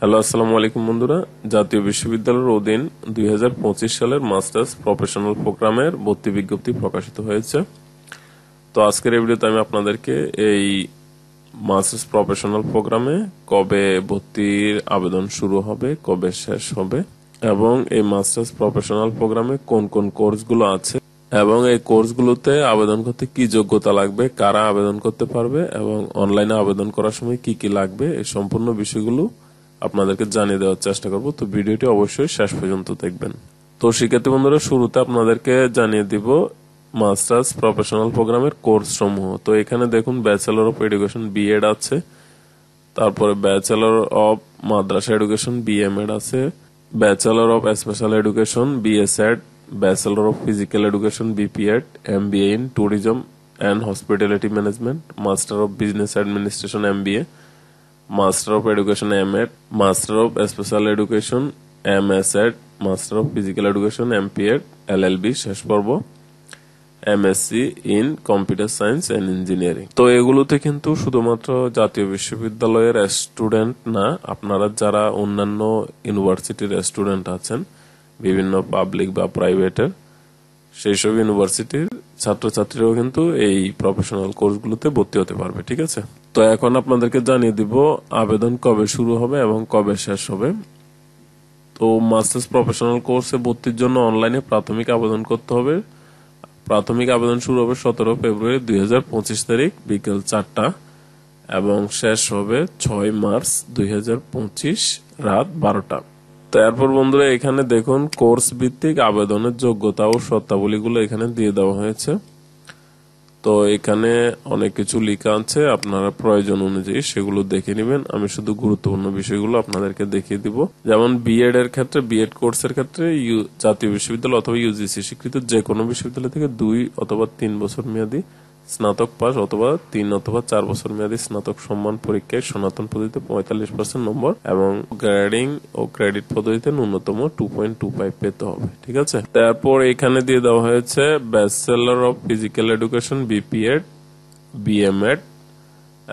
Hello, আসসালামু আলাইকুম বন্ধুরা। জাতীয় বিশ্ববিদ্যালয়ের অধীন 2025 সালের মাস্টার্স প্রফেশনাল প্রোগ্রামের ভর্তি বিজ্ঞপ্তি প্রকাশিত হয়েছে। তো আজকের এই ভিডিওতে আমি আপনাদেরকে এই মাস্টার্স প্রফেশনাল প্রোগ্রামে কবে ভর্তির আবেদন শুরু হবে, কবে শেষ হবে এবং এই মাস্টার্স প্রফেশনাল প্রোগ্রামে কোন কোন কোর্সগুলো আছে এবং এই কোর্সগুলোতে আবেদন করতে কি যোগ্যতা লাগবে, কারা আবেদন করতে পারবে এবং অনলাইনে আবেদন করার সময় কি কি লাগবে, এই সম্পূর্ণ বিষয়গুলো আপনাদেরকে জানিয়ে দেওয়ার চেষ্টা করব। তো ভিডিওটি অবশ্যই শেষ পর্যন্ত দেখবেন। তো শিক্ষার্থী বন্ধুরা, শুরুতে আপনাদেরকে জানিয়ে দিব মাস্টার্স প্রফেশনাল প্রোগ্রামের কোর্স সমূহ। তো এখানে দেখুন ব্যাচেলর অফ এডুকেশন বিএড আছে, তারপরে bachelor of madrasa education BMEd আছে, bachelor of special education BSEd, bachelor of physical education BPEd, MBA in tourism and hospitality management, master of business administration MBA, master of education MEd, master of special education MSEd, master of physical education MPEd, LLB শেষ পর্ব, MSc in computer science and engineering. তো এগুলোতে কিন্তু শুধুমাত্র জাতীয় বিশ্ববিদ্যালয়ের student না, আপনারা যারা অন্যান্য ইউনিভার্সিটির স্টুডেন্ট আছেন, বিভিন্ন পাবলিক বা প্রাইভেটের, সেই সব ইউনিভার্সিটির ছাত্রছাত্রীরাও কিন্তু এই প্রফেশনাল কোর্সগুলোতে ভর্তি হতে পারবে। ঠিক আছে, তো এখন আপনাদেরকে জানিয়ে দিব আবেদন কবে শুরু হবে এবং কবে শেষ হবে। তো মাস্টার্স প্রফেশনাল কোর্সে ভর্তির জন্য অনলাইনে প্রাথমিক আবেদন করতে হবে। প্রাথমিক আবেদন শুরু হবে 17 ফেব্রুয়ারি 2025 তারিখ বিকেল 4টা এবং শেষ হবে 6 মার্চ 2025 রাত 12টা। তারপর বন্ধুরা, এখানে দেখুন কোর্স ভিত্তিক আবেদনের যোগ্যতা ও শর্তাবলীগুলো এখানে দিয়ে দেওয়া হয়েছে। তো এখানে অনেক কিছু লেখা আছে, আপনারা প্রয়োজন অনুযায়ী সেগুলো দেখে নেবেন। আমি শুধু গুরুত্বপূর্ণ বিষয়গুলো আপনাদেরকে দেখিয়ে দিব। যেমন বিএড এর ক্ষেত্রে, বিএড কোর্সের ক্ষেত্রে জাতীয় বিশ্ববিদ্যালয় অথবা ইউজিসি স্বীকৃত যে কোনো বিশ্ববিদ্যালয় থেকে 2 অথবা 3 বছর মেয়াদী স্নাতক পাস অথবা 3 অথবা 4 বছর মেয়াদী স্নাতক সম্মান পরীক্ষায় সনাতন পদ্ধতিতে 45% নম্বর এবং গ্রেডিং ও ক্রেডিট পদ্ধতিতে ন্যূনতম 2.25 পেতে হবে। ঠিক আছে, তারপর এখানে দিয়ে দেওয়া হয়েছে bachelor of physical education BPEd, বিএমএড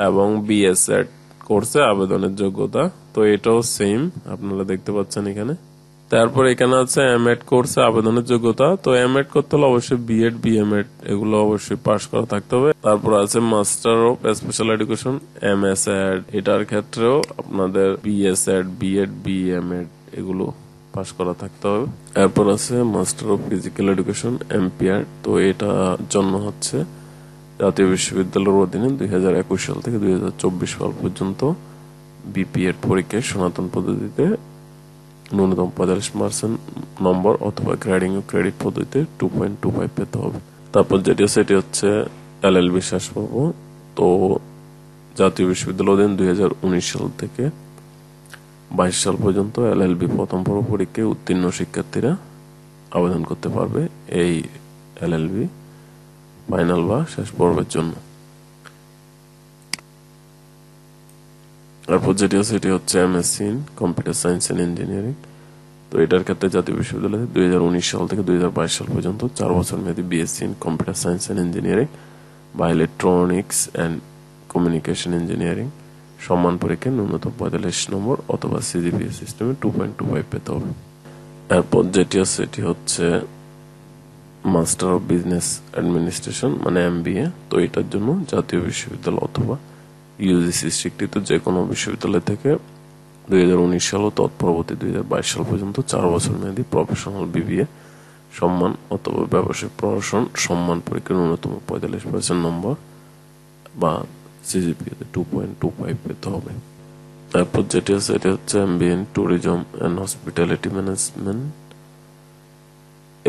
এবং বিএসএড কোর্সে আবেদনের যোগ্যতা। তো এটাও সেম, আপনারা দেখতে পাচ্ছেন এখানে। তারপর এখানে আছে এমএড কোর্সে আবেদনের যোগ্যতা। তো এমএড করতে হলে অবশ্যই বিএড, বিএমএড এগুলো অবশ্যই পাস করা থাকতে হবে। তারপর আছে মাস্টার অফ স্পেশাল এডুকেশন এমএসএড, এটার ক্ষেত্রেও আপনাদের বিএসএড, বিএড, বিএমএড এগুলো পাস করা থাকতে হবে। এরপর আছে master of physical education MPR. তো এটা জন্য হচ্ছে জাতীয় বিশ্ববিদ্যালয়ের অধীনে 2021 সাল থেকে 2024 সাল পর্যন্ত বিপিএড পরীক্ষায় সনাতন পদ্ধতিতে ন্যূনতম 45% নম্বর অথবা গ্রেডিং ও ক্রেডিট পদ্ধতিতে 2.25 পেতে হবে। তারপর সেটি হচ্ছে এলএলবি শেষ পর্ব। তো জাতীয় বিশ্ববিদ্যালয় অধীন 2019 সাল থেকে 22 সাল পর্যন্ত এলএলবি প্রথম পর্ব পরীক্ষায় উত্তীর্ণ শিক্ষার্থীরা আবেদন করতে পারবে এই এলএলবি ফাইনাল বা শেষ পর্বের জন্য। তারপর সেটি হচ্ছে MSc in computer science and engineering. তো এটার ক্ষেত্রে জাতীয় বিশ্ববিদ্যালয়ে 2019 সাল থেকে 2022 সাল পর্যন্ত 4 বছর মেয়াদী BSc in computer science and engineering বা ইলেকট্রনিক্স এন্ড কমিউনিকেশন ইঞ্জিনিয়ারিং সম্মান পরীক্ষায় ন্যূনতম 45 নম্বর অথবা সিজিপিএ সিস্টেমে 2.25 পেতে হবে। এরপর সেটি হচ্ছে মাস্টার অফ বিজনেস অ্যাডমিনিস্ট্রেশন মানে এমবিএ। তো এটার জন্য জাতীয় বিশ্ববিদ্যালয় অথবা ইউজিসি স্বীকৃত যে কোনো বিশ্ববিদ্যালয় থেকে 2019 সাল ও তৎপরবর্তী 2022 সাল পর্যন্ত 4 বছর মেয়াদী প্রফেশনাল বিবিএ সম্মান অথবা ব্যবসায়িক প্রশাসন সম্মান পরীক্ষার ন্যূনতম 45% নম্বর বা সিজিপিএ 2.25 পেতে হবে। তারপর সেটি হচ্ছে MBA in tourism and hospitality management.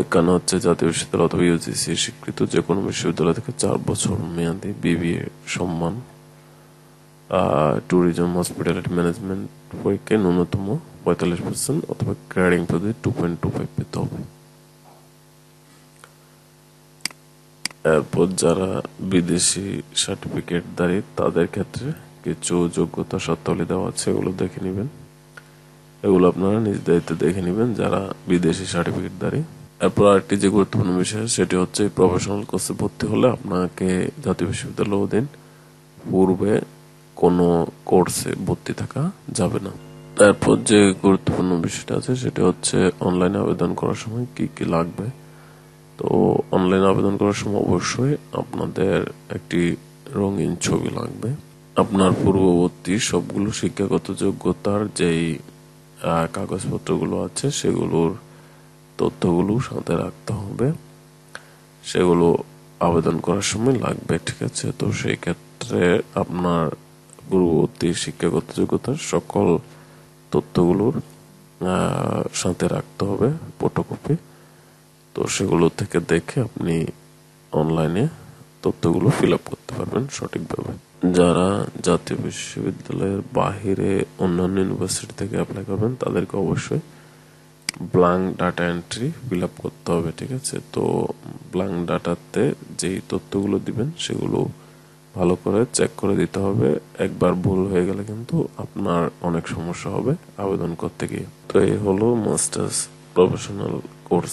এখানে হচ্ছে জাতীয় বিশ্ববিদ্যালয় অথবা ইউজিসি স্বীকৃত যে কোনো বিশ্ববিদ্যালয় থেকে 4 বছর মেয়াদী বিবিএ সম্মান ট্যুরিজম হসপিটালিটি ম্যানেজমেন্ট পরীক্ষায় ন্যূনতম 45% অথবা গ্রেডিং পদ্ধতি 2.25 পেতে হবে। এরপর যারা বিদেশি সার্টিফিকেটধারী তাদের ক্ষেত্রে কিছু যোগ্যতা শর্তাবলী দেওয়া আছে, এগুলো দেখে নেবেন। এগুলো আপনারা নিজ দায়িত্বে দেখে নেবেন যারা বিদেশি সার্টিফিকেটধারী। এরপর আরেকটি যে গুরুত্বপূর্ণ বিষয় সেটি হচ্ছে প্রফেশনাল কোর্সে ভর্তি হলে আপনাকে জাতীয় বিশ্ববিদ্যালয় অধীন পূর্বে কোনো কোর্সে ভর্তি থাকা যাবে না। তারপর যে গুরুত্বপূর্ণ বিষয়টা আছে সেটা হচ্ছে অনলাইনে আবেদন করার সময় কি কি লাগবে। তো অনলাইনে আবেদন করার সময় অবশ্যই আপনাদের একটি রঙিন ছবি লাগবে। আপনার পূর্ববর্তী সবগুলো শিক্ষাগত যোগ্যতার যেই কাগজপত্রগুলো আছে সেগুলোর তথ্যগুলো সাথে রাখতে হবে, সেগুলো আবেদন করার সময় লাগবে। ঠিক আছে, তো সেই ক্ষেত্রে আপনার পূর্ববর্তী শিক্ষাগত যোগ্যতার সকল তথ্যগুলোর সাথে রাখতে হবে ফটোকপি। তো সেগুলো থেকে দেখে আপনি অনলাইনে তথ্যগুলো ফিল আপ করতে পারবেন সঠিকভাবে। যারা জাতীয় বিশ্ববিদ্যালয়ের বাহিরে অন্যান্য ইউনিভার্সিটি থেকে অ্যাপ্লাই করবেন তাদেরকে অবশ্যই blank data entry fill up করতে হবে। ঠিক আছে, তো ব্ল্যাঙ্ক ডাটাতে যেই তথ্যগুলো দিবেন সেগুলো ভালো করে চেক করে দিতে হবে। একবার ভুল হয়ে গেলে কিন্তু আপনার অনেক সমস্যা হবে আবেদন করতে গিয়ে। তো এই হলো মাস্টার্স প্রফেশনাল কোর্স।